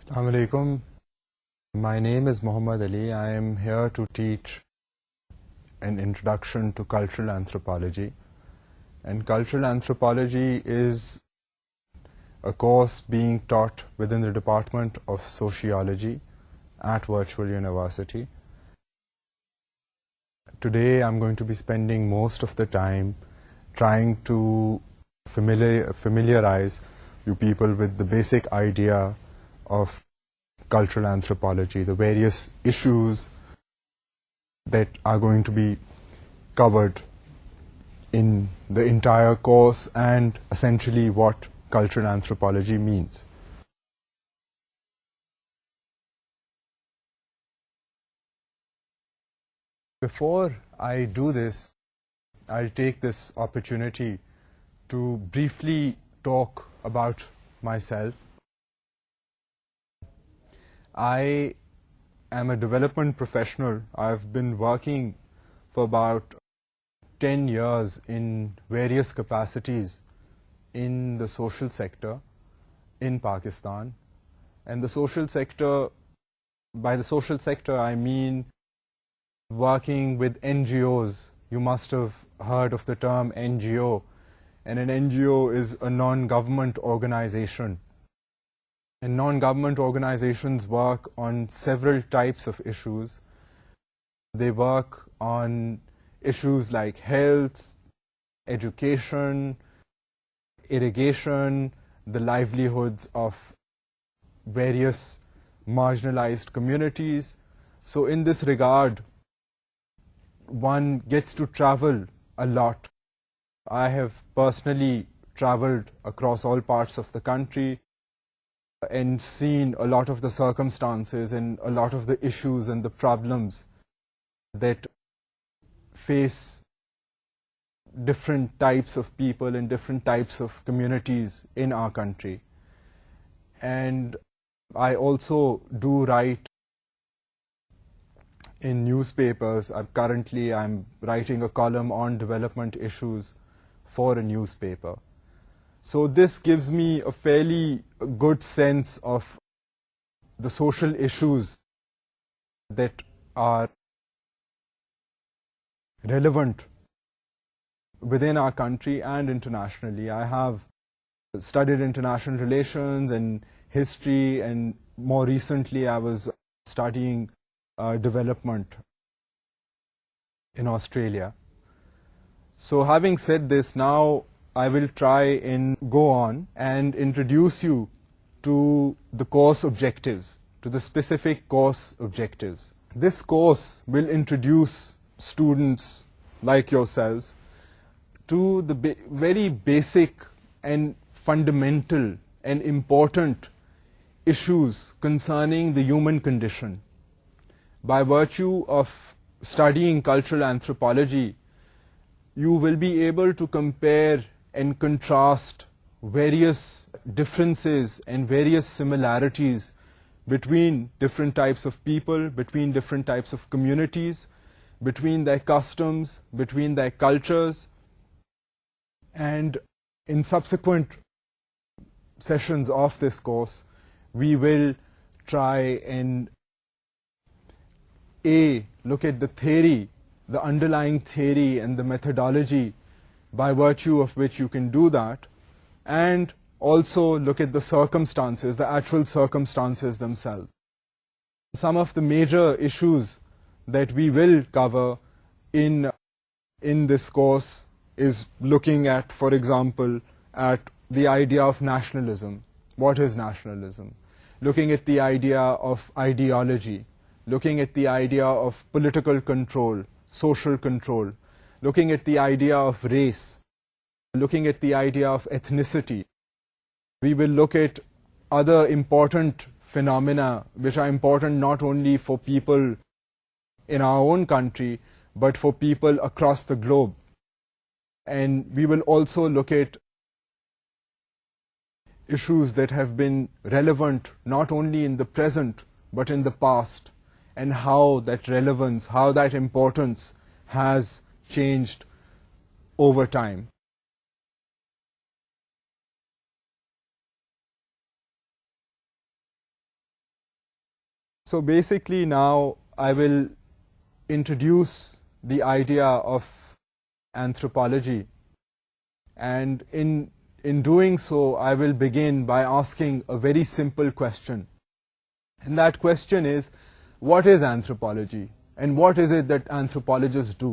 Assalamu alaikum. My name is Mohammad Ali. I am here to teach an introduction to cultural anthropology. And cultural anthropology is a course being taught within the Department of Sociology at Virtual University. Today I'm going to be spending most of the time trying to familiarize you people with the basic idea of cultural anthropology, the various issues that are going to be covered in the entire course, and essentially what cultural anthropology means. Before I do this, I'll take this opportunity to briefly talk about myself. I am a development professional. I've been working for about 10 years in various capacities in the social sector in Pakistan. And the social sector, by the social sector I mean working with NGOs. You must have heard of the term NGO. And an NGO is a non-government organization. And non-government organizations work on several types of issues. They work on issues like health, education, irrigation, the livelihoods of various marginalized communities. So in this regard, one gets to travel a lot. I have personally traveled across all parts of the country and seen a lot of the circumstances and a lot of the issues and the problems that face different types of people and different types of communities in our country. And I also do write in newspapers. Currently I'm writing a column on development issues for a newspaper. So this gives me a fairly good sense of the social issues that are relevant within our country and internationally. I have studied international relations and history, and more recently I was studying development in Australia. So having said this, now I will try and go on and introduce you to the course objectives, to the specific course objectives. This course will introduce students like yourselves to the very basic and fundamental and important issues concerning the human condition. By virtue of studying cultural anthropology, you will be able to compare and contrast various differences and various similarities between different types of people, between different types of communities, between their customs, between their cultures. And in subsequent sessions of this course, we will try and look at the theory, the underlying theory and the methodology by virtue of which you can do that, and also look at the circumstances, the actual circumstances themselves. Some of the major issues that we will cover in this course is looking at, for example, at the idea of nationalism. What is nationalism? Looking at the idea of ideology, looking at the idea of political control, social control, looking at the idea of race, looking at the idea of ethnicity. We will look at other important phenomena which are important not only for people in our own country, but for people across the globe. And we will also look at issues that have been relevant not only in the present, but in the past, and how that relevance, how that importance has changed over time. So basically now I will introduce the idea of anthropology, and in doing so I will begin by asking a very simple question, and that question is, what is anthropology and what is it that anthropologists do?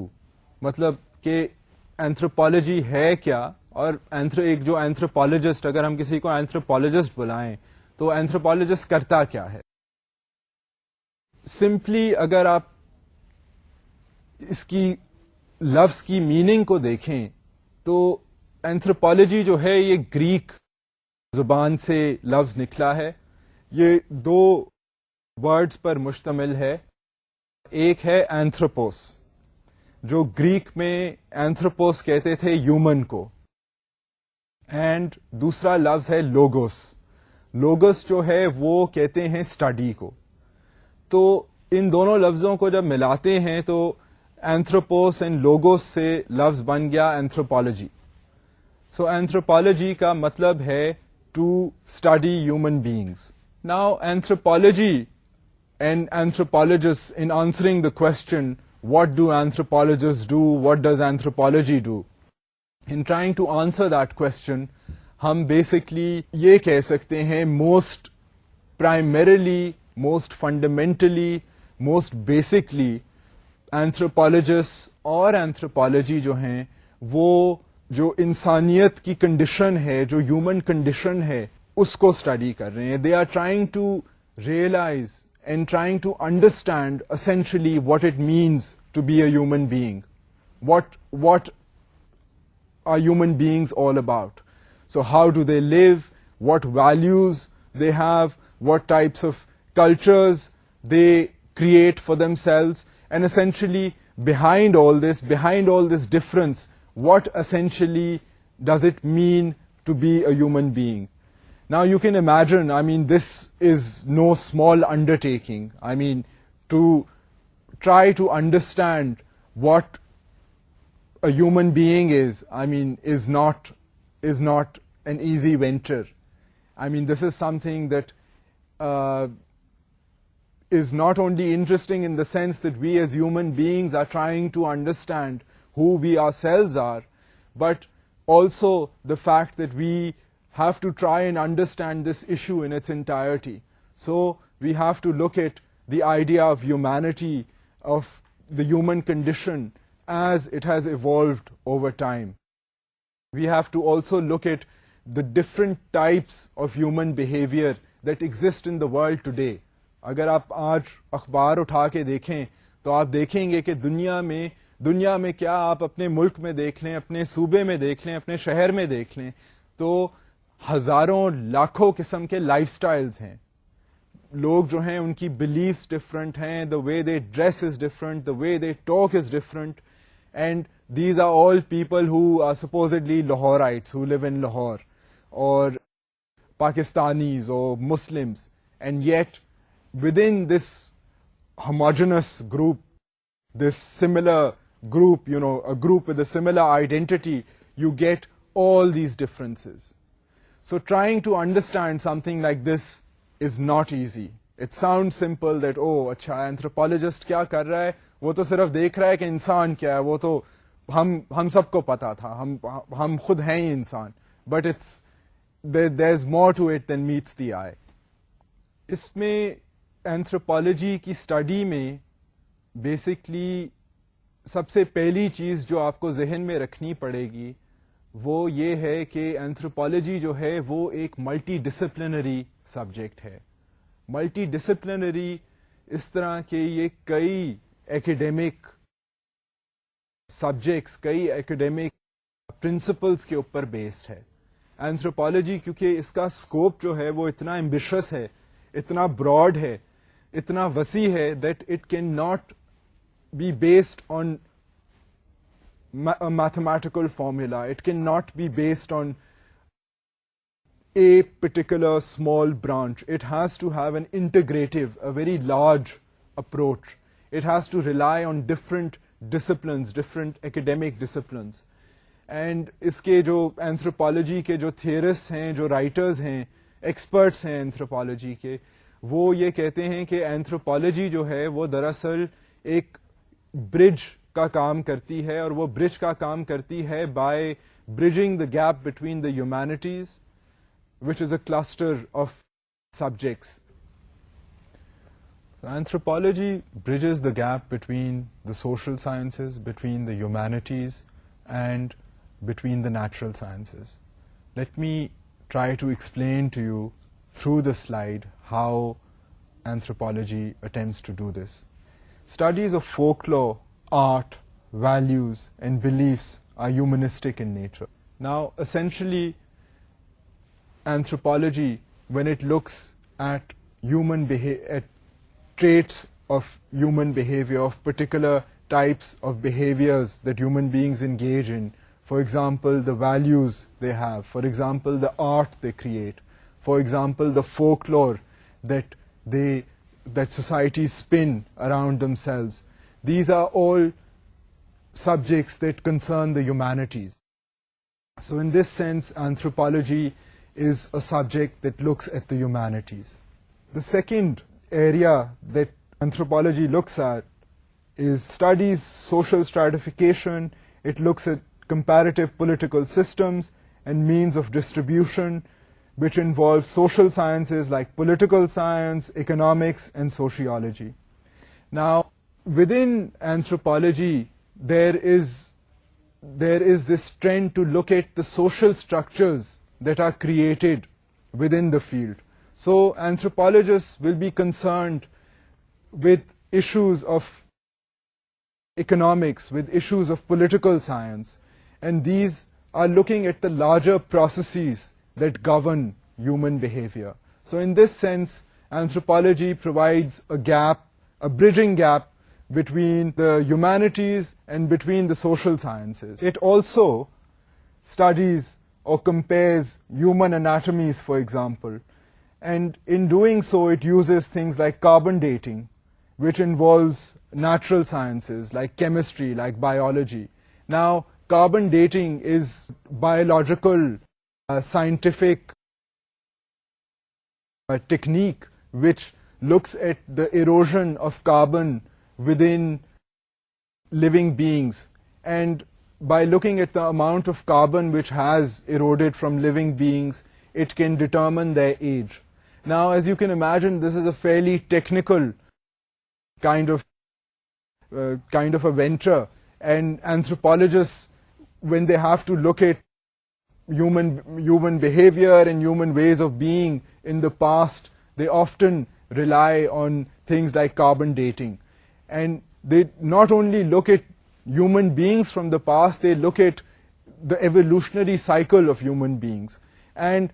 मतलब कि anthropology है क्या, और एक जो anthropologist, अगर हम किसी को anthropologist बुलाएं तो anthropologist करता क्या है? सिंपली अगर आप इसकी लफ्ज की मीनिंग को देखें तो एंथ्रोपोलॉजी जो है ये ग्रीक जुबान से लफ्ज निकला है. ये दो वर्ड्स पर मुश्तमिल है. एक है एंथ्रोपोस, जो ग्रीक में एंथ्रोपोस कहते थे ह्यूमन को, एंड दूसरा लफ्ज है लोगोस. लोगोस जो है वो कहते हैं स्टडी को. तो इन दोनों लफ्जों को जब मिलाते हैं तो एंथ्रोपोस एंड लोगोस से लफ्ज बन गया एंथ्रोपोलॉजी. सो एंथ्रोपोलॉजी का मतलब है to study human beings. Now anthropology and anthropologists, in answering the question, what do anthropologists do, what does anthropology do, in trying to answer that question, हम basically ये कह सकते हैं most primarily, most fundamentally, most basically, anthropologists और anthropology जो हैं वो जो इंसानियत की condition है, जो human condition है, उसको study कर रहे हैं. They are trying to realize and trying to understand essentially what it means to be a human being. What are human beings all about? So how do they live? What values they have? What types of cultures they create for themselves? And essentially behind all this difference, what essentially does it mean to be a human being? Now you can imagine, I mean, this is no small undertaking. I mean, to try to understand what a human being is, I mean, is not an easy venture. I mean, this is something that is not only interesting in the sense that we as human beings are trying to understand who we ourselves are, but also the fact that we have to try and understand this issue in its entirety. So we have to look at the idea of humanity, of the human condition as it has evolved over time. We have to also look at the different types of human behavior that exist in the world today. अगर आप आज अखबार उठा के देखें तो आप देखेंगे कि दुनिया में क्या, आप अपने मुल्क में देख लें, अपने सूबे में देख लें, अपने शहर में देख लें, तो हजारों लाखों किस्म के लाइफस्टाइल्स हैं. लोग जो हैं उनकी बिलीफ्स डिफरेंट हैं, the way they dress is different, the way they talk is different, and these are all people who are supposedly Lahorites who live in Lahore, और पाकिस्तानीज और Muslims, and yet within this homogeneous group, this similar group, you know, a group with a similar identity, you get all these differences. So trying to understand something like this is not easy. It sounds simple that, oh, अच्छा anthropologist क्या कर रहा है, वो तो सिर्फ देख रहा है कि इंसान क्या है, वो तो हम सबको पता था, हम खुद हैं ही इंसान. But there's more to it than meets the eye. इसमें एंथ्रोपोलॉजी की स्टडी में बेसिकली सबसे पहली चीज़ जो आपको जहन में रखनी पड़ेगी वो ये है कि एंथ्रोपोलॉजी जो है वो एक मल्टी डिसिप्लिनरी सब्जेक्ट है. मल्टी डिसिप्लिनरी इस तरह के ये कई एकेडमिक सब्जेक्ट्स, कई एकेडमिक प्रिंसिपल्स के ऊपर बेस्ड है. एंथ्रोपोलॉजी क्योंकि इसका स्कोप जो है वो इतना एम्बिशियस है, इतना ब्रॉड है, इतना वसी है, that it cannot be based on a mathematical formula. It cannot be based on a particular small branch. It has to have an integrative, a very large approach. It has to rely on different disciplines, different academic disciplines. And इसके जो anthropology के जो theorists हैं, जो writers हैं, experts हैं anthropology के, वो ये कहते हैं कि एंथ्रोपोलॉजी जो है वो दरअसल एक ब्रिज का काम करती है, और वो ब्रिज का काम करती है bye bridging the gap between the humanities, which is a cluster of subjects. So anthropology bridges the gap between the social sciences, between the humanities, and between the natural sciences. Let me try to explain to you through the slide how anthropology attempts to do this. Studies of folklore, art, values, and beliefs are humanistic in nature. Now, essentially, anthropology, when it looks at at traits of human behavior, of particular types of behaviors that human beings engage in, for example, the values they have, for example, the art they create, for example, the folklore that societies spin around themselves, these are all subjects that concern the humanities. So in this sense, anthropology is a subject that looks at the humanities. The second area that anthropology looks at is studies social stratification. It looks at comparative political systems and means of distribution, which involve social sciences like political science, economics, and sociology. Now, within anthropology, there is this trend to look at the social structures that are created within the field. So anthropologists will be concerned with issues of economics, with issues of political science, and these are looking at the larger processes that govern human behavior. So in this sense, anthropology provides a gap, a bridging gap between the humanities and between the social sciences. It also studies or compares human anatomies, for example, and in doing so it uses things like carbon dating, which involves natural sciences like chemistry, like biology. Now, carbon dating is biological, scientific technique which looks at the erosion of carbon within living beings, and by looking at the amount of carbon which has eroded from living beings, it can determine their age. Now, as you can imagine, this is a fairly technical kind of a venture, and anthropologists, when they have to look at human behavior and human ways of being in the past, they often rely on things like carbon dating. And they not only look at human beings from the past, they look at the evolutionary cycle of human beings. And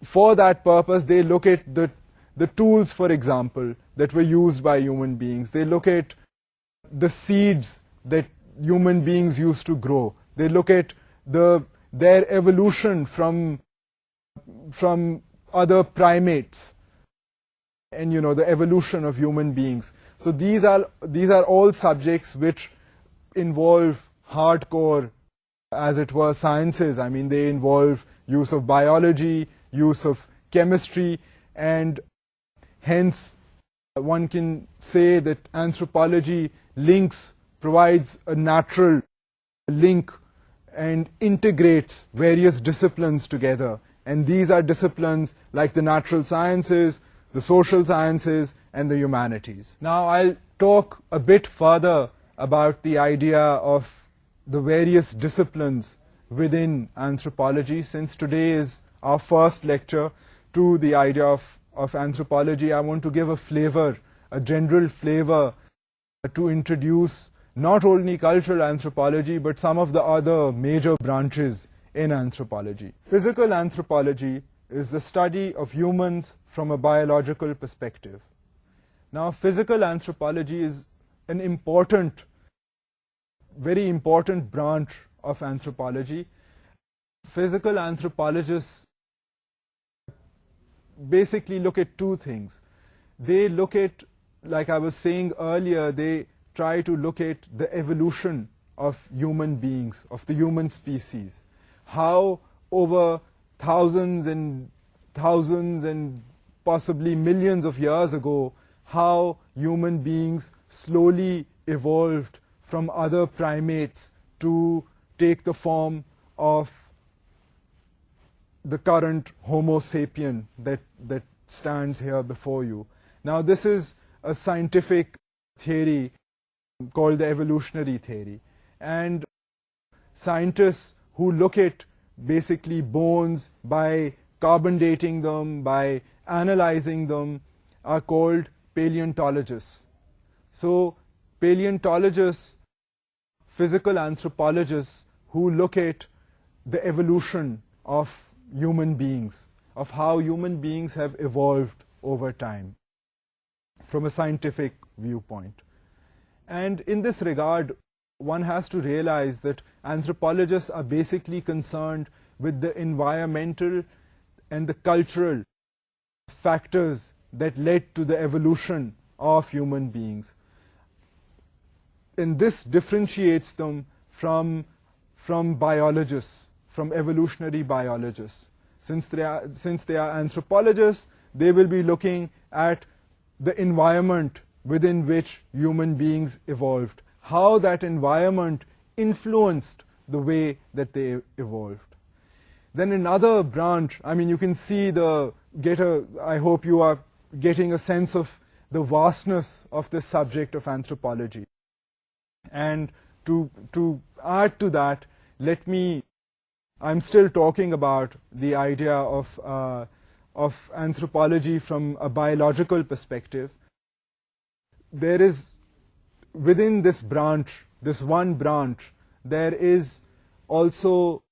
for that purpose, they look at the tools, for example, that were used by human beings. They look at the seeds that human beings used to grow. They look at their evolution from other primates, and the evolution of human beings. So these are all subjects which involve hardcore, as it were, sciences. I mean, they involve use of biology, use of chemistry, and hence one can say that anthropology provides a natural link and integrates various disciplines together. And these are disciplines like the natural sciences, the social sciences, and the humanities. Now I'll talk a bit further about the idea of the various disciplines within anthropology. Since today is our first lecture to the idea of anthropology, I want to give a general flavor to introduce not only cultural anthropology, but some of the other major branches in anthropology. Physical anthropology is the study of humans from a biological perspective. Now, physical anthropology is an very important branch of anthropology. Physical anthropologists basically look at two things. They look at, like I was saying earlier, they try to look at the evolution of human beings, of the human species. How over thousands and possibly millions of years ago, how human beings slowly evolved from other primates to take the form of the current Homo sapien that stands here before you. Now, this is a scientific theory called the evolutionary theory. And scientists who look at basically bones by carbon dating them, by analyzing them, are called paleontologists. So paleontologists, physical anthropologists who look at the evolution of human beings, of how human beings have evolved over time from a scientific viewpoint. And in this regard, one has to realize that anthropologists are basically concerned with the environmental and the cultural factors that led to the evolution of human beings. And this differentiates them from biologists, from evolutionary biologists. Since they are anthropologists, they will be looking at the environment within which human beings evolved, how that environment influenced the way that they evolved. Then another branch, I mean, you can see I hope you are getting a sense of the vastness of this subject of anthropology. And to add to that, I'm still talking about the idea of anthropology from a biological perspective. There is, within this branch, this one branch, there is also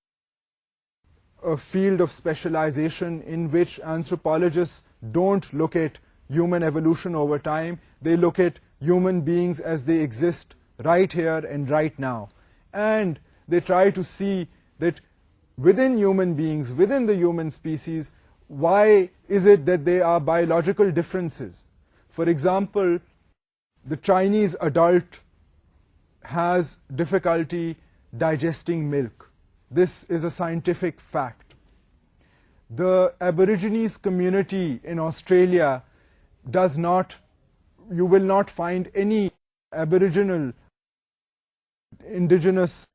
a field of specialization in which anthropologists don't look at human evolution over time. They look at human beings as they exist right here and right now. And they try to see that within human beings, within the human species, why is it that there are biological differences? For example, the Chinese adult has difficulty digesting milk. This is a scientific fact. The Aborigines community in Australia you will not find any Aboriginal, indigenous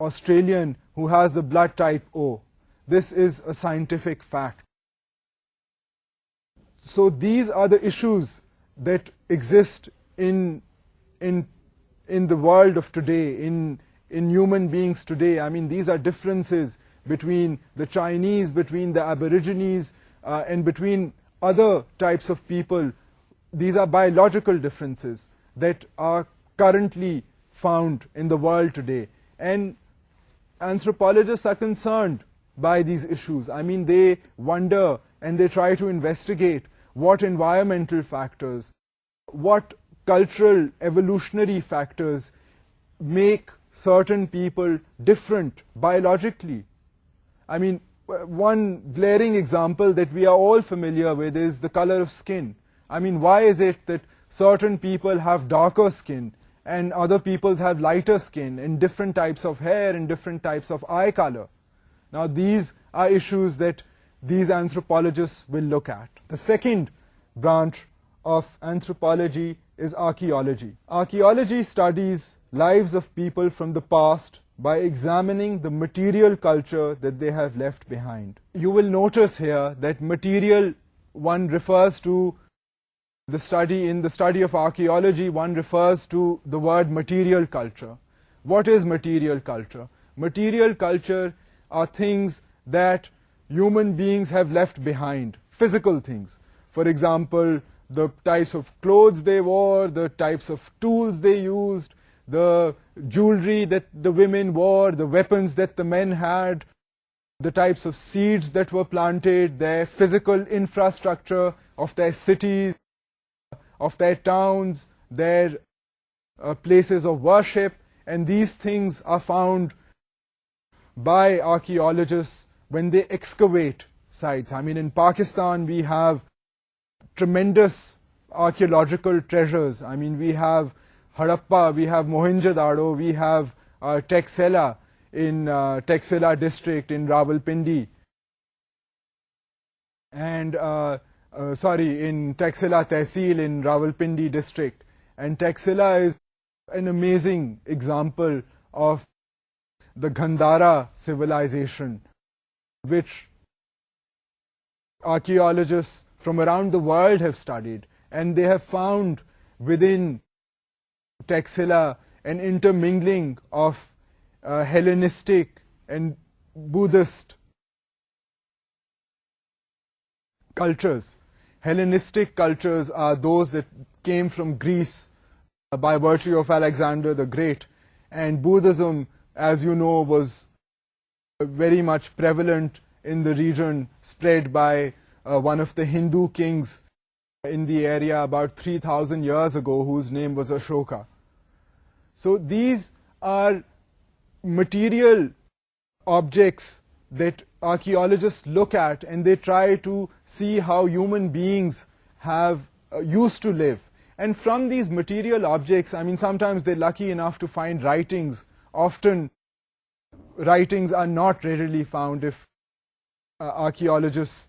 Australian who has the blood type O. This is a scientific fact. So these are the issues that exist in the world of today, in human beings today. I mean, these are differences between the Chinese, between the Aborigines, and between other types of people. These are biological differences that are currently found in the world today. And anthropologists are concerned by these issues. I mean, they wonder and they try to investigate what environmental factors, what cultural evolutionary factors make certain people different biologically. I mean, one glaring example that we are all familiar with is the color of skin. I mean, why is it that certain people have darker skin and other people have lighter skin and different types of hair and different types of eye color? Now, these are issues that these anthropologists will look at. The second branch of anthropology is archaeology. Archaeology studies lives of people from the past by examining the material culture that they have left behind. You will notice here that material, one refers to the study of archaeology, one refers to the word material culture. What is material culture? Material culture are things that human beings have left behind, physical things. For example, the types of clothes they wore, the types of tools they used, the jewelry that the women wore, the weapons that the men had, the types of seeds that were planted, their physical infrastructure of their cities, of their towns, their places of worship. And these things are found by archaeologists when they excavate sites. I mean, in Pakistan we have tremendous archaeological treasures. I mean, we have Harappa, we have Mohenjo-daro, we have Taxila in Taxila district in Rawalpindi. And in Taxila Tehsil in Rawalpindi district. And Taxila is an amazing example of the Gandhara civilization, which archaeologists from around the world have studied, and they have found within Taxila an intermingling of Hellenistic and Buddhist cultures. Hellenistic cultures are those that came from Greece by virtue of Alexander the Great, and Buddhism, as you know, was very much prevalent in the region, spread by one of the Hindu kings in the area about 3,000 years ago, whose name was Ashoka. So these are material objects that archaeologists look at, and they try to see how human beings have used to live. And from these material objects, I mean, sometimes they're lucky enough to find writings. Often writings are not readily found if archaeologists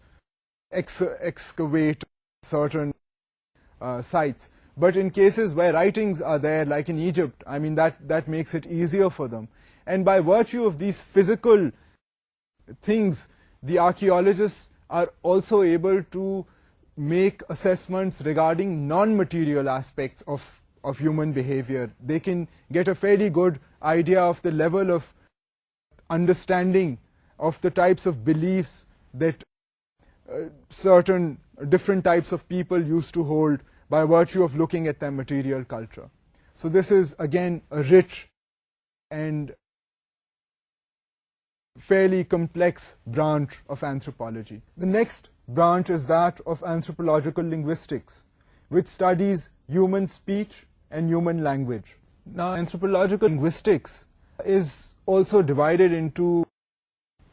excavate certain sites. But in cases where writings are there, like in Egypt, I mean, that makes it easier for them. And by virtue of these physical things, the archaeologists are also able to make assessments regarding non-material aspects of human behavior. They can get a fairly good idea of the level of understanding of the types of beliefs that certain different types of people used to hold by virtue of looking at their material culture. So this is again a rich and fairly complex branch of anthropology. The next branch is that of anthropological linguistics, which studies human speech and human language. Now, anthropological linguistics is also divided into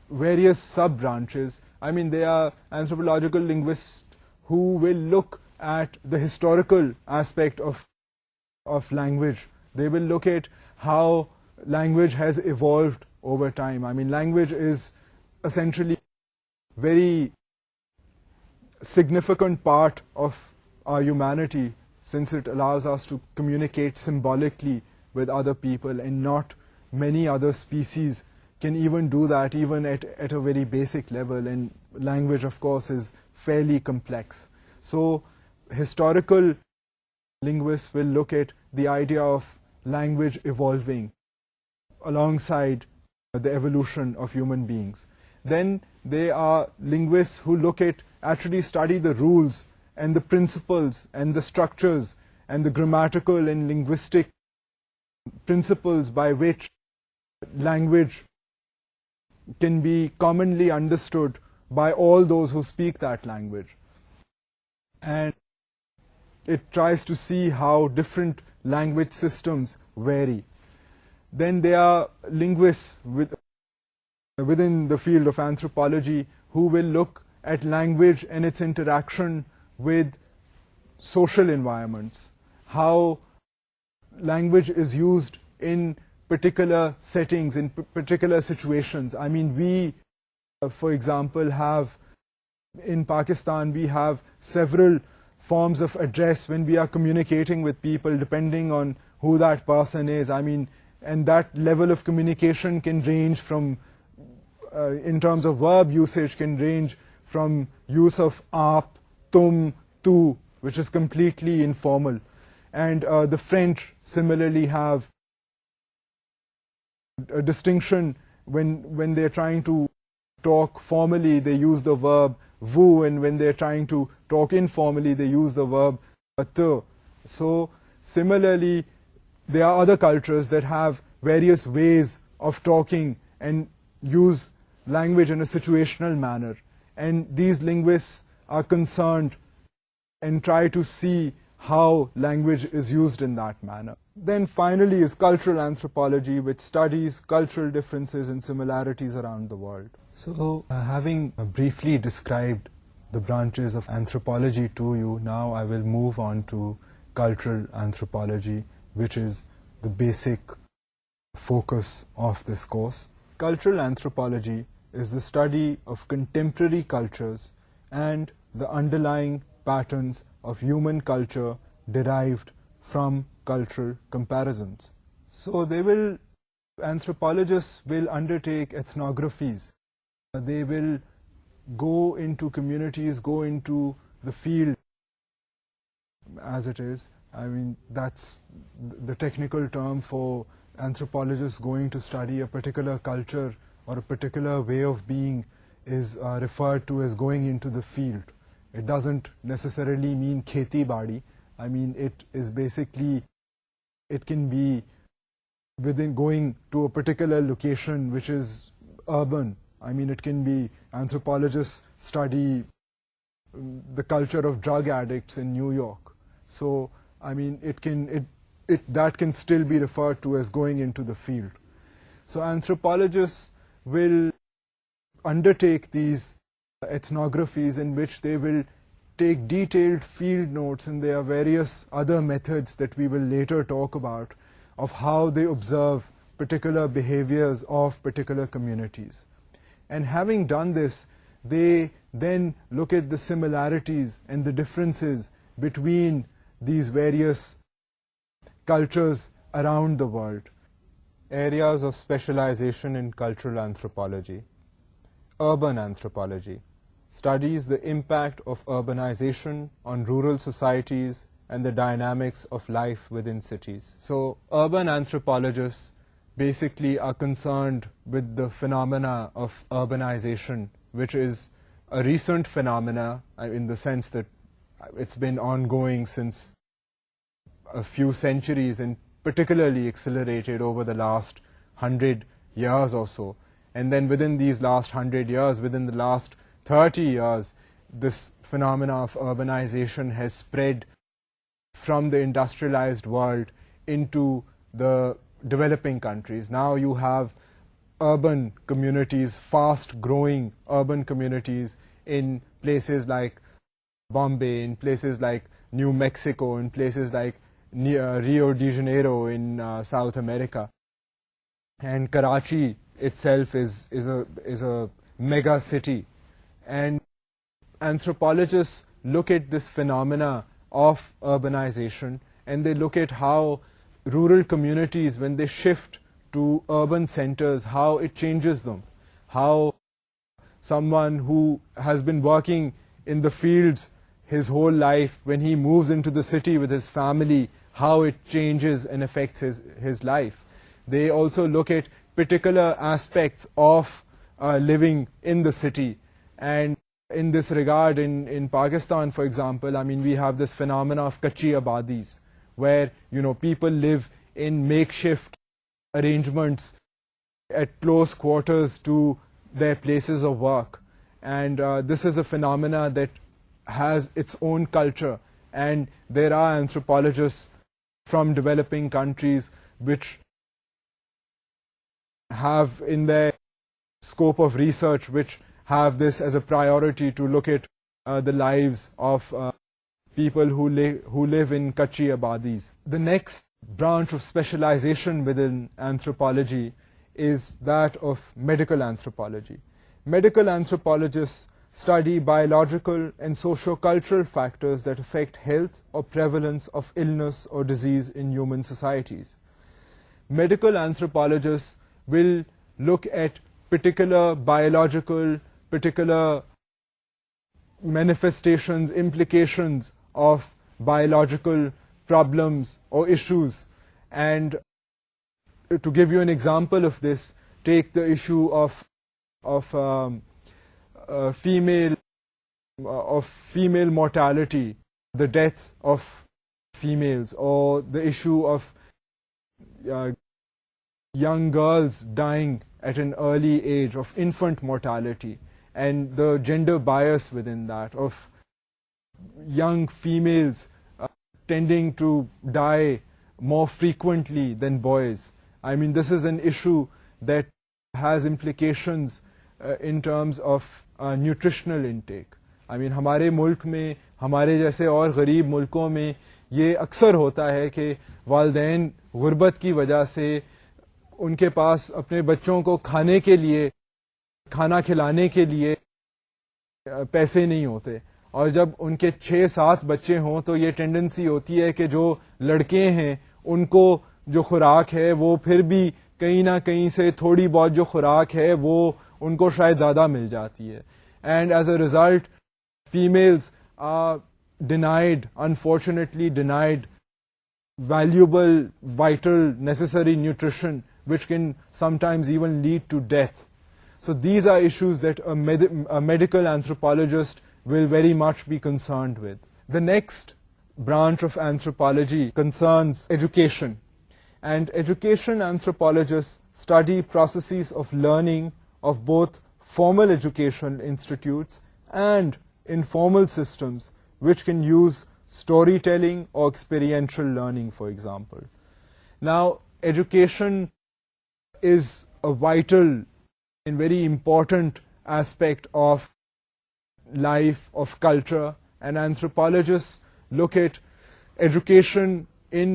various sub-branches. I mean, there are anthropological linguists who will look at the historical aspect of language. They will look at how language has evolved over time. I mean, language is essentially a very significant part of our humanity, since it allows us to communicate symbolically with other people, and not many other species can even do that, even at a very basic level. And language, of course, is fairly complex. So historical linguists will look at the idea of language evolving alongside the evolution of human beings. Then there are linguists who actually study the rules and the principles and the structures and the grammatical and linguistic principles by which language can be commonly understood by all those who speak that language. And it tries to see how different language systems vary. Then there are linguists within the field of anthropology who will look at language and its interaction with social environments, how language is used in particular settings, in particular situations. I mean, we, for example, in Pakistan, we have several forms of address when we are communicating with people, depending on who that person is. I mean, and that level of communication can range from, in terms of verb usage, can range from use of aap, tum, tu, which is completely informal. And the French similarly have a distinction when they're trying to talk formally, they use the verb vous, and when they're trying to talk informally, they use the verb te. So similarly, there are other cultures that have various ways of talking and use language in a situational manner. And these linguists are concerned and try to see how language is used in that manner. Then finally is cultural anthropology, which studies cultural differences and similarities around the world. So having briefly described the branches of anthropology to you, now I will move on to cultural anthropology, which is the basic focus of this course. Cultural anthropology is the study of contemporary cultures and the underlying patterns of human culture derived from cultural comparisons. So anthropologists will undertake ethnographies. They will go into communities, go into the field as it is. I mean, that's the technical term for anthropologists going to study a particular culture or a particular way of being is referred to as going into the field. It doesn't necessarily mean kheti badi. I mean, it is basically, it can be within going to a particular location which is urban. I mean, it can be anthropologists study the culture of drug addicts in New York. So, I mean, that can still be referred to as going into the field. So anthropologists will undertake these ethnographies in which they will take detailed field notes, and there are various other methods that we will later talk about of how they observe particular behaviors of particular communities. And having done this, they then look at the similarities and the differences between these various cultures around the world. Areas of specialization in cultural anthropology. Urban anthropology studies the impact of urbanization on rural societies and the dynamics of life within cities. So urban anthropologists basically are concerned with the phenomena of urbanization, which is a recent phenomena in the sense that it's been ongoing since a few centuries and particularly accelerated over the last 100 years or so. And then within these last 100 years, within the last 30 years, this phenomena of urbanization has spread from the industrialized world into the developing countries. Now you have urban communities, fast-growing urban communities in places like Bombay, in places like New Mexico, in places like Rio de Janeiro in South America. And Karachi itself is a mega city. And anthropologists look at this phenomena of urbanization, and they look at how rural communities, when they shift to urban centers, how it changes them, how someone who has been working in the fields his whole life, when he moves into the city with his family, how it changes and affects his life. They also look at particular aspects of living in the city. And in this regard, in Pakistan, for example, I mean, we have this phenomena of kachi abadis, where, you know, people live in makeshift arrangements at close quarters to their places of work. And this is a phenomena that has its own culture. And there are anthropologists from developing countries which have in their scope of research, which have this as a priority to look at the lives of people who live in kachi abadis. The next branch of specialization within anthropology is that of medical anthropology. Medical anthropologists study biological and socio-cultural factors that affect health or prevalence of illness or disease in human societies. Medical anthropologists will look at particular biological, particular manifestations, implications of biological problems or issues. And to give you an example of this, take the issue of female mortality, the death of females, or the issue of young girls dying at an early age, of infant mortality, and the gender bias within that, of young females tending to die more frequently than boys. I mean, this is an issue that has implications in terms of nutritional intake. I mean, हमारे मुल्क में, हमारे जैसे और गरीब मुल्कों में ये अक्सर होता है कि वालिदैन गुर्बत की वजह से उनके पास अपने बच्चों को खाना खिलाने के लिए पैसे नहीं होते, और जब उनके 6-7 बच्चे हों तो ये टेंडेंसी होती है कि जो लड़के हैं उनको जो खुराक है वो फिर भी कहीं ना कहीं से थोड़ी बहुत जो खुराक है वो उनको शायद ज़्यादा मिल जाती है. And as a result females are denied, unfortunately denied valuable, vital, necessary nutrition, which can sometimes even lead to death. So these are issues that a medical anthropologist will very much be concerned with. The next branch of anthropology concerns education. And education anthropologists study processes of learning of both formal education institutes and informal systems, which can use storytelling or experiential learning, for example. Now, education is a vital and very important aspect of life, of culture, and anthropologists look at education in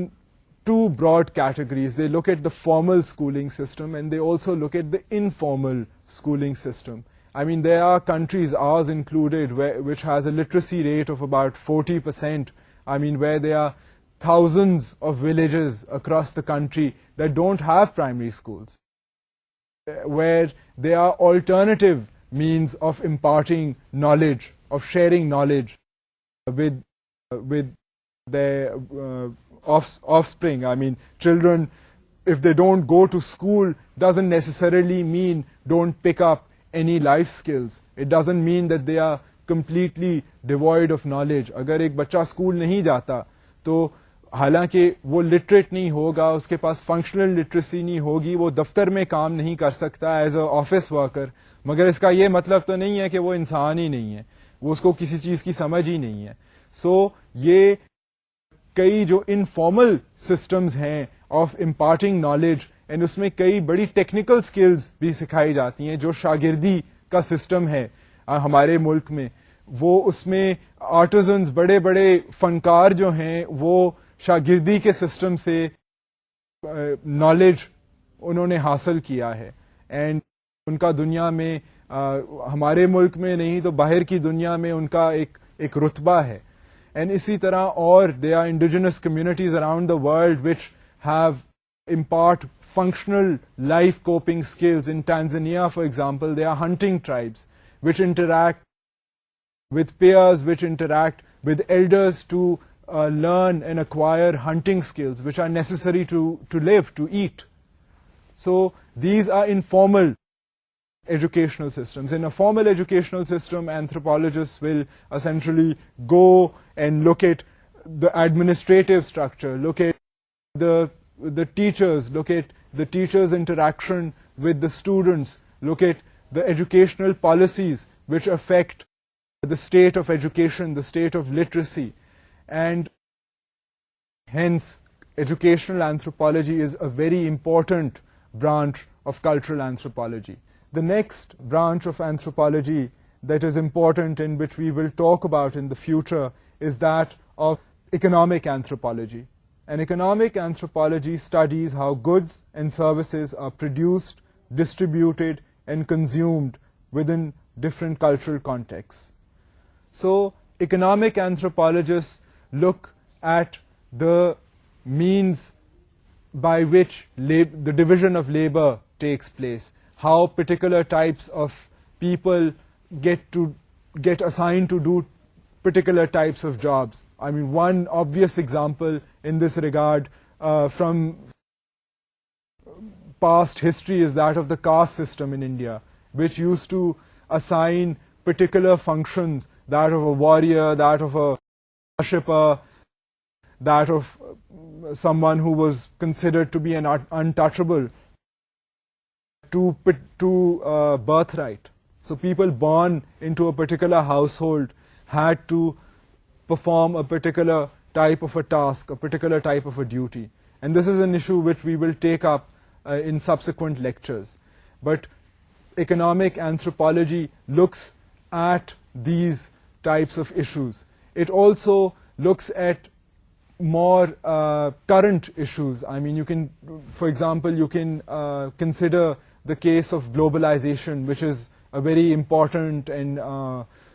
two broad categories. They look at the formal schooling system and they also look at the informal schooling system. I mean, there are countries, ours included, which has a literacy rate of about 40%. I mean, where there are thousands of villages across the country that don't have primary schools, where there are alternative means of imparting knowledge, of sharing knowledge with their offspring. I mean, children, if they don't go to school, doesn't necessarily mean don't pick up any life skills. It doesn't mean that they are completely devoid of knowledge. अगर एक बच्चा school नहीं जाता तो हालांकि वो literate नहीं होगा, उसके पास फंक्शनल लिटरेसी नहीं होगी, वो दफ्तर में काम नहीं कर सकता एज अ ऑफिस वर्कर, मगर इसका ये मतलब तो नहीं है कि वो इंसान ही नहीं है, वो उसको किसी चीज की समझ ही नहीं है. सो ये कई जो इनफॉर्मल सिस्टम्स हैं ऑफ इम्पार्टिंग नॉलेज, एंड उसमें कई बड़ी टेक्निकल स्किल्स भी सिखाई जाती हैं. जो शागिर्दी का सिस्टम है हमारे मुल्क में, वो उसमें आर्टिजन्स, बड़े बड़े फनकार जो हैं, वो शागिर्दी के सिस्टम से नॉलेज उन्होंने हासिल किया है. एंड उनका दुनिया में, हमारे मुल्क में नहीं तो बाहर की दुनिया में उनका एक रुतबा है. एंड इसी तरह और there are indigenous communities around the world which have impart functional life coping skills. In Tanzania, for example, there are hunting tribes which interact with peers, which interact with elders to learn and acquire hunting skills which are necessary to live, to eat. So these are informal educational systems. In a formal educational system, anthropologists will essentially go and look at the administrative structure, look at the teachers, look at the teachers' interaction with the students, look at the educational policies which affect the state of education, the state of literacy. And hence, educational anthropology is a very important branch of cultural anthropology. The next branch of anthropology that is important and which we will talk about in the future is that of economic anthropology. And economic anthropology studies how goods and services are produced, distributed, and consumed within different cultural contexts. So, economic anthropologists look at the means by which the division of labor takes place, how particular types of people get assigned to do particular types of jobs. I mean, one obvious example in this regard from past history is that of the caste system in India, which used to assign particular functions, that of a warrior, that of a worshipper, that of someone who was considered to be an untouchable, to birthright. So people born into a particular household had to perform a particular type of a task, a particular type of a duty. And this is an issue which we will take up in subsequent lectures. But economic anthropology looks at these types of issues. It also looks at more current issues. I mean, you can, for example, you can consider the case of globalization, which is a very important and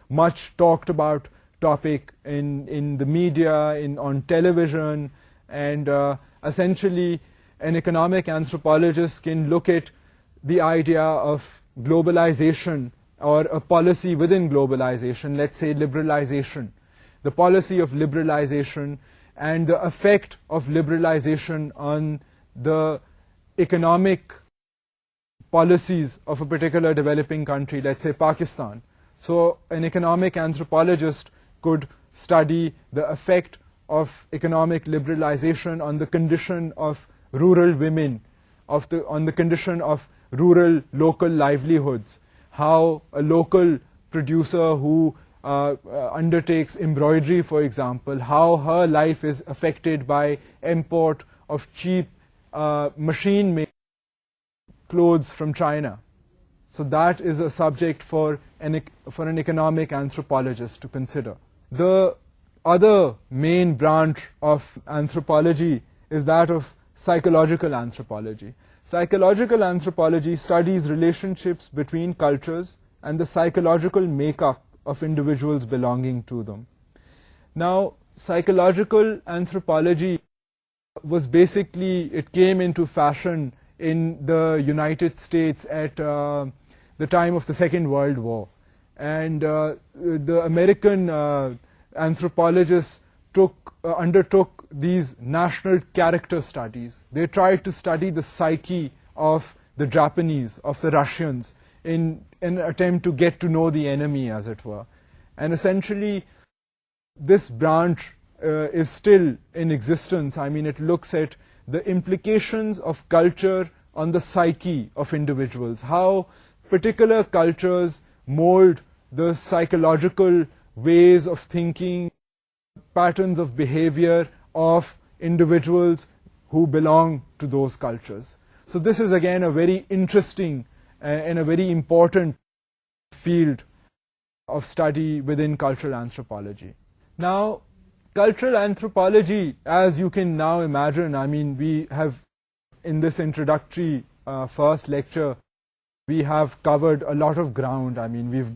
much talked about topic in the media, on television, and essentially an economic anthropologist can look at the idea of globalization or a policy within globalization, let's say liberalization, the policy of liberalization and the effect of liberalization on the economic policies of a particular developing country, let's say Pakistan. So an economic anthropologist could study the effect of economic liberalization on the condition of rural women, on the condition of rural local livelihoods, how a local producer who undertakes embroidery, for example, how her life is affected by import of cheap machine-made clothes from China. So that is a subject for an economic anthropologist to consider. The other main branch of anthropology is that of psychological anthropology. Psychological anthropology studies relationships between cultures and the psychological makeup of individuals belonging to them. Now, psychological anthropology was basically, it came into fashion in the United States at the time of the Second World War. And the American anthropologists undertook these national character studies. They tried to study the psyche of the Japanese, of the Russians, in an attempt to get to know the enemy, as it were. And essentially, this branch is still in existence. I mean, it looks at the implications of culture on the psyche of individuals, how particular cultures mold the psychological ways of thinking, patterns of behavior of individuals who belong to those cultures. So this is again a very interesting and a very important field of study within cultural anthropology. Now, cultural anthropology, as you can now imagine, I mean, we have in this introductory first lecture, we have covered a lot of ground. I mean, we've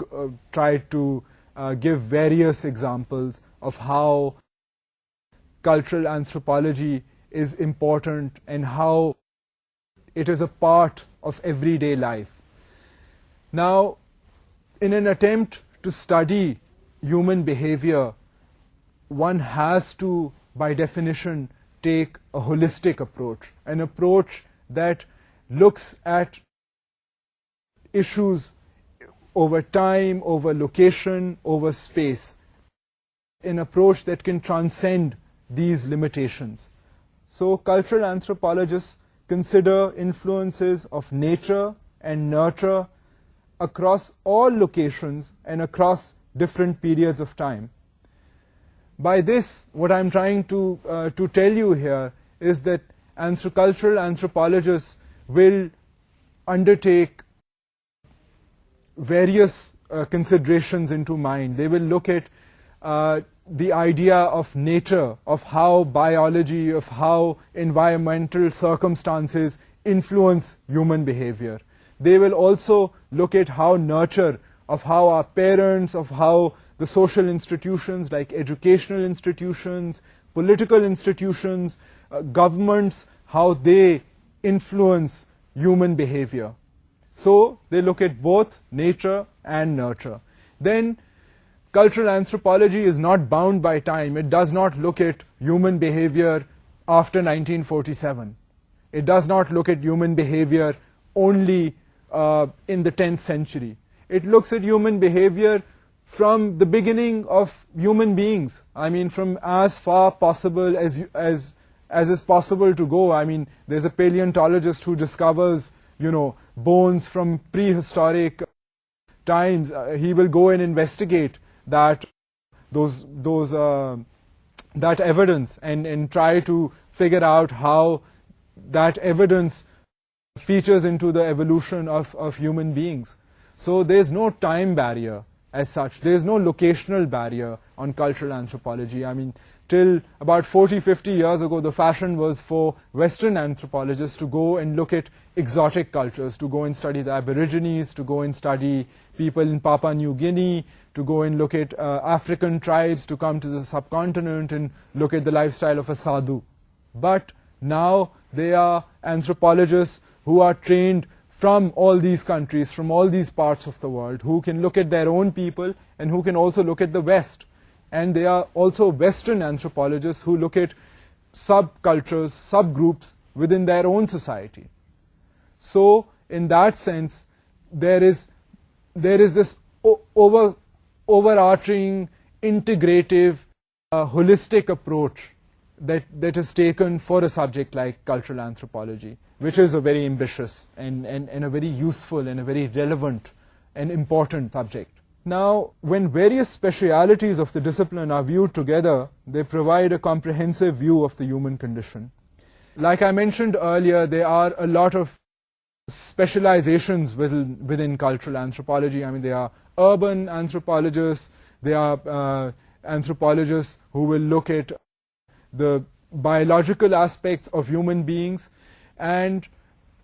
tried to give various examples of how cultural anthropology is important and how it is a part of everyday life. Now, in an attempt to study human behavior, one has to, by definition, take a holistic approach, an approach that looks at issues over time, over location, over space, an approach that can transcend these limitations. So cultural anthropologists consider influences of nature and nurture across all locations and across different periods of time. By this, what I'm trying to tell you here is that cultural anthropologists will undertake various considerations into mind. They will look at the idea of nature, of how biology, of how environmental circumstances influence human behavior. They will also look at how nurture, of how our parents, of how the social institutions like educational institutions, political institutions, governments, how they influence human behavior. So they look at both nature and nurture. Then cultural anthropology is not bound by time. It does not look at human behavior after 1947. It does not look at human behavior only in the 10th century. It looks at human behavior from the beginning of human beings. I mean, from as far possible as is possible to go. I mean, there's a paleontologist who discovers, bones from prehistoric times. He will go and investigate that evidence and try to figure out how that evidence features into the evolution of human beings. So there's no time barrier. as such. There is no locational barrier on cultural anthropology. I mean, till about 40, 50 years ago, the fashion was for Western anthropologists to go and look at exotic cultures, to go and study the Aborigines, to go and study people in Papua New Guinea, to go and look at African tribes, to come to the subcontinent and look at the lifestyle of a sadhu. But now they are anthropologists who are trained from all these countries, from all these parts of the world, who can look at their own people and who can also look at the West. And they are also Western anthropologists who look at subcultures, subgroups within their own society. So, in that sense, there is this overarching, integrative, holistic approach that is taken for a subject like cultural anthropology, which is a very ambitious and a very useful and a very relevant and important subject. Now, when various specialities of the discipline are viewed together, they provide a comprehensive view of the human condition. Like I mentioned earlier, there are a lot of specializations within cultural anthropology. I mean, there are urban anthropologists, there are anthropologists who will look at the biological aspects of human beings, and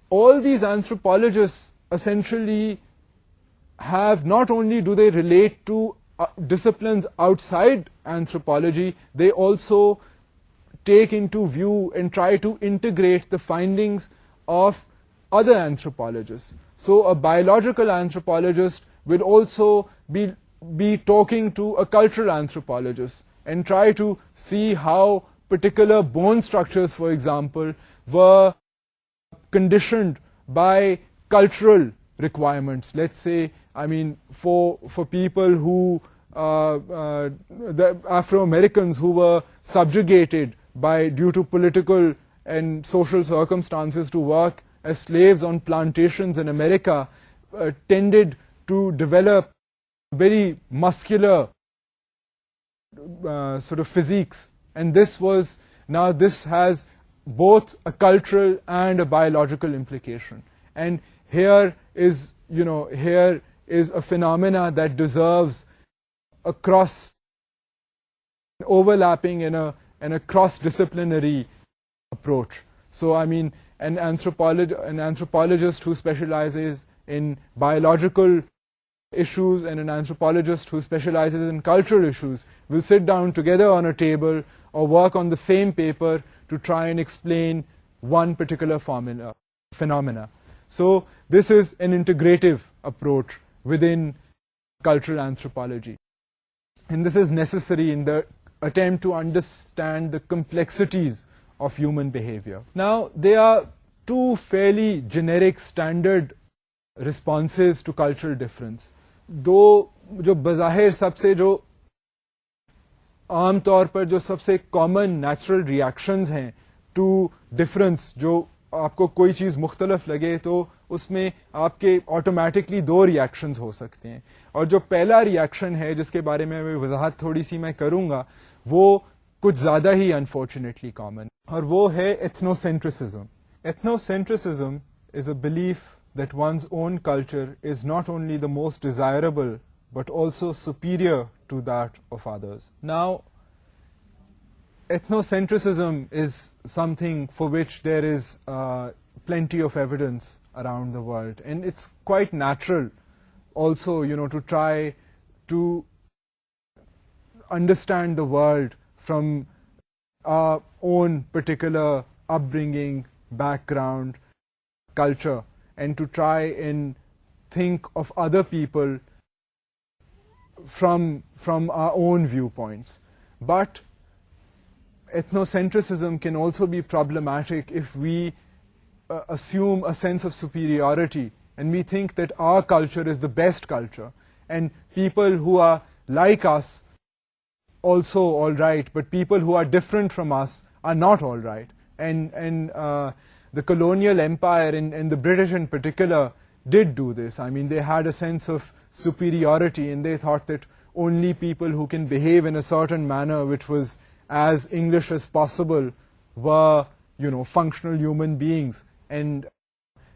all these anthropologists essentially have, not only do they relate to disciplines outside anthropology, they also take into view and try to integrate the findings of other anthropologists. So a biological anthropologist will also be talking to a cultural anthropologist and try to see how particular bone structures, for example, were conditioned by cultural requirements. Let's say, I mean, for people who, the Afro-Americans who were subjugated due to political and social circumstances to work as slaves on plantations in America, tended to develop very muscular sort of physiques. And this has both a cultural and a biological implication. And here is a phenomena that deserves a overlapping and a cross-disciplinary approach. So, I mean, an anthropologist who specializes in biological issues and an anthropologist who specializes in cultural issues will sit down together on a table or work on the same paper to try and explain one particular phenomena. So this is an integrative approach within cultural anthropology. And this is necessary in the attempt to understand the complexities of human behavior. Now, there are two fairly generic standard responses to cultural difference. दो जो बज़ाहिर सबसे जो आम तौर पर जो सबसे कॉमन नेचुरल रिएक्शंस हैं टू डिफरेंस, जो आपको कोई चीज़ मुख्तलफ लगे तो उसमें आपके ऑटोमेटिकली दो रिएक्शंस हो सकते हैं. और जो पहला रिएक्शन है जिसके बारे में मैं वजाहत थोड़ी सी मैं करूँगा, वो कुछ ज़्यादा ही अनफॉर्चुनेटली कॉमन, और वो है ethnocentrism. Ethnocentrism is a belief that one's own culture is not only the most desirable but also superior to that of others. Now, ethnocentrism is something for which there is plenty of evidence around the world, and it's quite natural also, to try to understand the world from our own particular upbringing, background, culture, and to try and think of other people from our own viewpoints. But ethnocentrism can also be problematic if we assume a sense of superiority and we think that our culture is the best culture and people who are like us also all right, but people who are different from us are not all right. And the colonial empire and the British in particular did do this. I mean, they had a sense of superiority and they thought that only people who can behave in a certain manner which was as English as possible were, functional human beings, and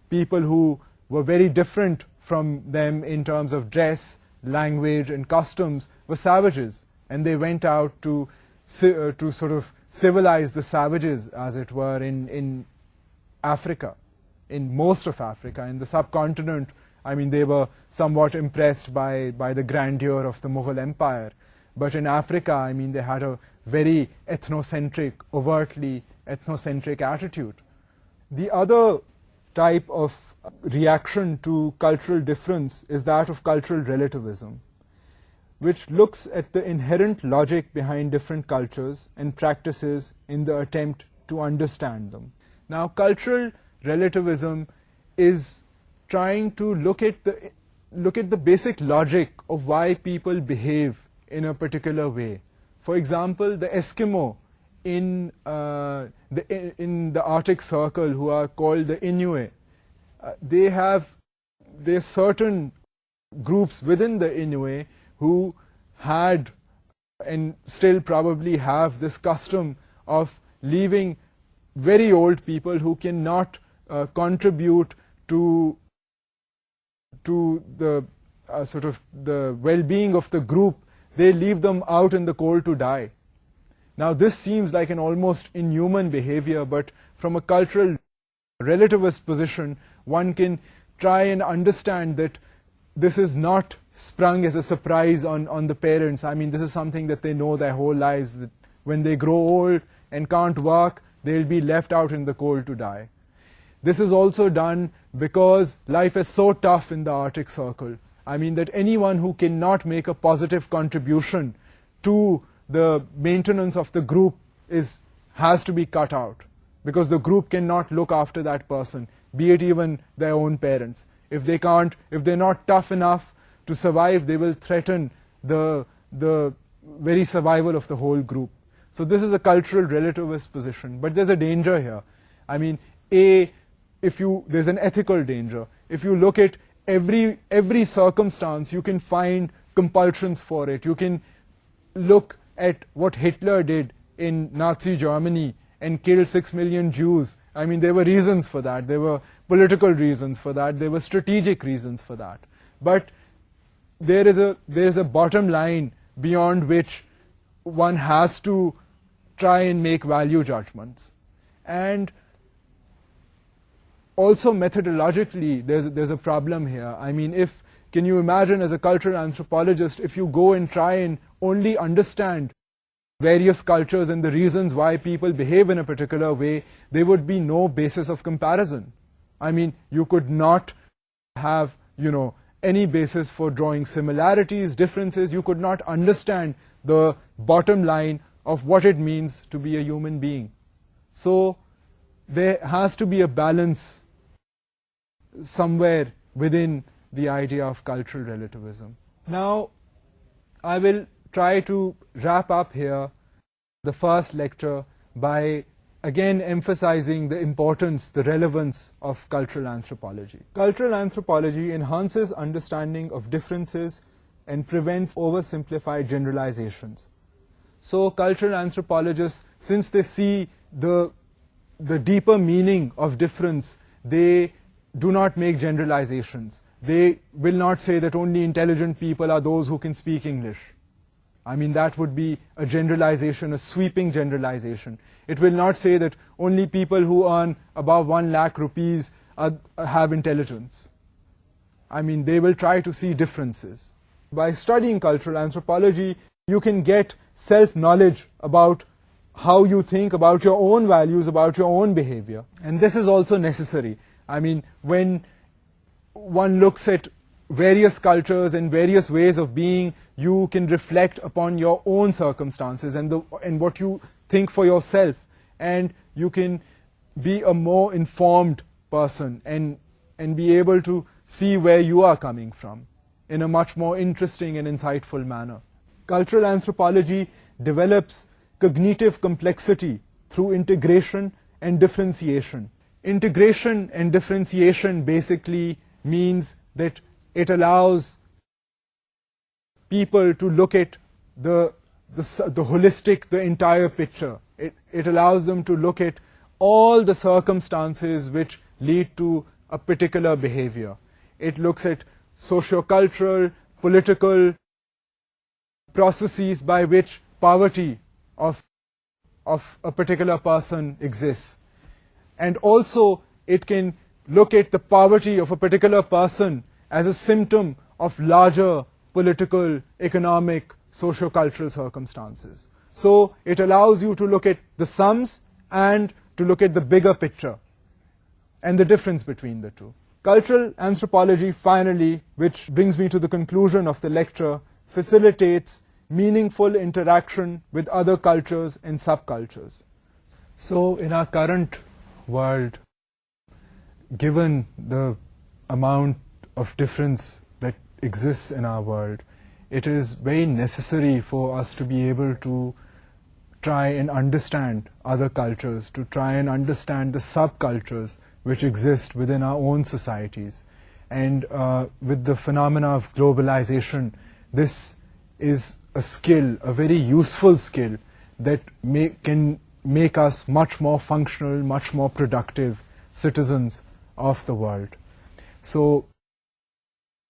people who were very different from them in terms of dress, language, and customs were savages, and they went out to sort of civilize the savages, as it were, in Africa, in most of Africa. In the subcontinent, I mean, they were somewhat impressed by the grandeur of the Mughal Empire. But in Africa, I mean, they had a very ethnocentric, overtly ethnocentric attitude. The other type of reaction to cultural difference is that of cultural relativism, which looks at the inherent logic behind different cultures and practices in the attempt to understand them. Now, cultural relativism is trying to look at the basic logic of why people behave in a particular way. For example, the Eskimo in the Arctic Circle, who are called the Inuit, there's certain groups within the Inuit who had and still probably have this custom of leaving very old people who cannot contribute to the sort of the well-being of the group. They leave them out in the cold to die. Now, this seems like an almost inhuman behavior, but from a cultural relativist position, one can try and understand that this is not sprung as a surprise on the parents. I mean, this is something that they know their whole lives, that when they grow old and can't work, they'll be left out in the cold to die. This is also done because life is so tough in the Arctic Circle. I mean, that anyone who cannot make a positive contribution to the maintenance of the group has to be cut out, because the group cannot look after that person, be it even their own parents. If they're not tough enough to survive, they will threaten the very survival of the whole group. So this is a cultural relativist position, but there's a danger here. I mean, there's an ethical danger. If you look at every circumstance, you can find compulsions for it. You can look at what Hitler did in Nazi Germany and killed 6 million Jews. I mean, there were reasons for that. There were political reasons for that. There were strategic reasons for that. But there is a bottom line beyond which one has to try and make value judgments. And also methodologically, there's a problem here. I mean, can you imagine, as a cultural anthropologist, if you go and try and only understand various cultures and the reasons why people behave in a particular way, there would be no basis of comparison. I mean, you could not have, any basis for drawing similarities, differences. You could not understand the bottom line of what it means to be a human being. So there has to be a balance somewhere within the idea of cultural relativism. Now, I will try to wrap up here the first lecture by again emphasizing the importance, the relevance of cultural anthropology. Cultural anthropology enhances understanding of differences and prevents oversimplified generalizations. So cultural anthropologists, since they see the deeper meaning of difference, they do not make generalizations. They will not say that only intelligent people are those who can speak English. I mean, that would be a generalization, a sweeping generalization. It will not say that only people who earn above 1 lakh rupees have intelligence. I mean, they will try to see differences. By studying cultural anthropology, you can get self-knowledge about how you think, about your own values, about your own behavior. And this is also necessary. I mean, when one looks at various cultures and various ways of being, you can reflect upon your own circumstances and what you think for yourself, and you can be a more informed person and be able to see where you are coming from in a much more interesting and insightful manner. Cultural anthropology develops cognitive complexity through integration and differentiation. Integration and differentiation basically means that it allows people to look at the holistic, the entire picture. It allows them to look at all the circumstances which lead to a particular behavior. It looks at socio-cultural, political processes by which poverty of a particular person exists. And also it can look at the poverty of a particular person as a symptom of larger political, economic, socio-cultural circumstances. So it allows you to look at the sums and to look at the bigger picture and the difference between the two. Cultural anthropology, finally, which brings me to the conclusion of the lecture, facilitates meaningful interaction with other cultures and subcultures. So in our current world, given the amount of difference that exists in our world, it is very necessary for us to be able to try and understand other cultures, to try and understand the subcultures which exist within our own societies. And with the phenomena of globalization, this is a skill, a very useful skill that can make us much more functional, much more productive citizens of the world. So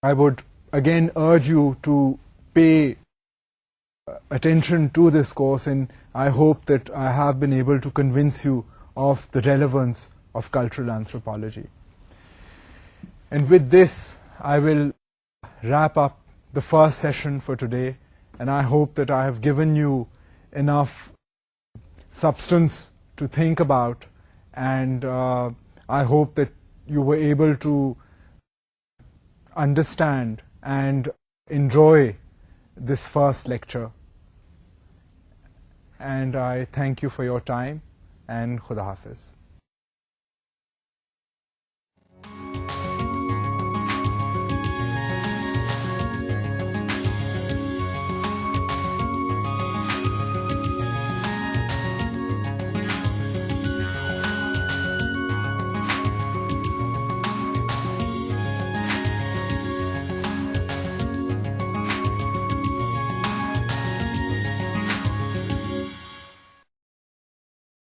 I would again urge you to pay attention to this course, and I hope that I have been able to convince you of the relevance of cultural anthropology. And with this, I will wrap up the first session for today, and I hope that I have given you enough substance to think about, and I hope that you were able to understand and enjoy this first lecture. And I thank you for your time, and Khuda Hafiz.